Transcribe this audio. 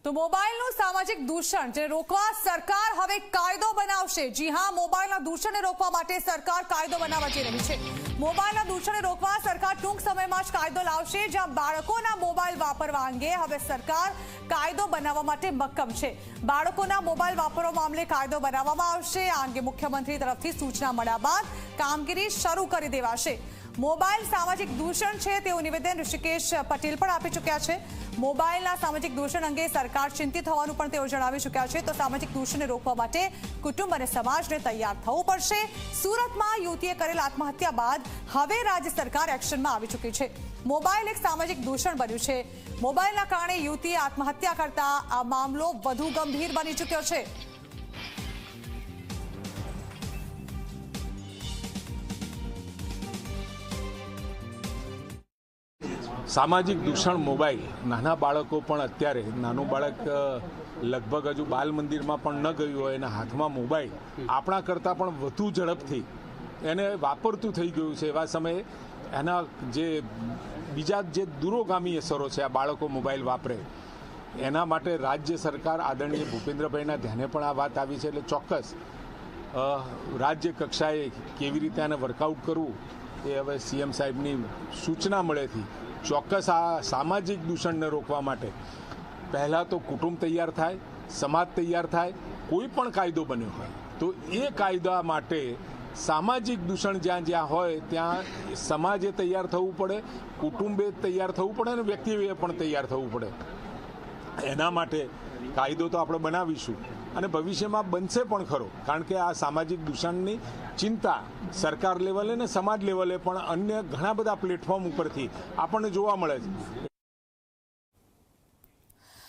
તો મોબાઈલનું સામાજિક દૂષણ જે રોકવા સરકાર હવે કાયદો બનાવશે। જી હા, મોબાઈલના દૂષણને રોકવા માટે સરકાર કાયદો બનાવવા જઈ રહી છે। મોબાઈલના દૂષણને રોકવા સરકાર ટૂંક સમયમાં જ કાયદો લાવશે, જ્યાં બાળકોના મોબાઈલ વાપરવા અંગે હવે સરકાર કાયદો બનાવવા માટે મક્કમ છે। બાળકોના મોબાઈલ વાપરવા મામલે કાયદો બનાવવામાં આવશે। આ અંગે મુખ્યમંત્રી તરફથી સૂચના મળ્યા બાદ કામગીરી શરૂ કરી દેવાશે। મોબાઈલ સામાજિક દૂષણ છે તેવું નિવેદન ઋષિકેશ પટેલ પણ આપી ચૂક્યા છે। મોબાઈલના સામાજિક દૂષણ અંગે સરકાર ચિંતિત હોવાનું પણ તેઓ જણાવી ચૂક્યા છે। તો સામાજિક દૂષણને રોકવા માટે કુટુંબ અને સમાજને તૈયાર થવું પડશે। સુરતમાં યુવતીએ કરેલ આત્મહત્યા બાદ હવે રાજ્ય સરકાર એક્શનમાં આવી ચૂકી છે। મોબાઈલ એક સામાજિક દૂષણ બન્યું છે। મોબાઈલના કારણે યુવતીએ આત્મહત્યા કરતા આ મામલો વધુ ગંભીર બની ચૂક્યો છે। સામાજિક દૂષણ મોબાઈલ નાના બાળકો પણ અત્યારે નાનું બાળક લગભગ હજુ બાલ મંદિરમાં પણ ન ગયું હોય એના હાથમાં મોબાઈલ આપણા કરતાં પણ વધુ ઝડપથી એને વાપરતું થઈ ગયું છે। એવા સમયે એના જે બીજા જે દૂરોગામી અસરો છે, આ બાળકો મોબાઈલ વાપરે એના માટે રાજ્ય સરકાર આદરણીય ભૂપેન્દ્રભાઈના ધ્યાને પણ આ વાત આવી છે। એટલે ચોક્કસ રાજ્ય કક્ષાએ કેવી રીતે આને વર્કઆઉટ કરવું એ હવે સીએમ સાહેબની સૂચના મળેથી ચોક્કસ આ સામાજિક દૂષણને રોકવા માટે પહેલાં તો કુટુંબ તૈયાર થાય, સમાજ તૈયાર થાય। કોઈ પણ કાયદો બન્યો હોય તો એ કાયદા માટે સામાજિક દૂષણ જ્યાં જ્યાં હોય ત્યાં સમાજે તૈયાર થવું પડે, કુટુંબે તૈયાર થવું પડે અને વ્યક્તિએ પણ તૈયાર થવું પડે। એના માટે કાયદો તો આપણે બનાવીશું અને ભવિષ્યમાં બનશે પણ ખરો, કારણ કે આ સામાજિક દૂષણની ચિંતા સરકાર લેવલે અને સમાજ લેવલે પણ અન્ય ઘણા બધા પ્લેટફોર્મ ઉપરથી આપણને જોવા મળે છે।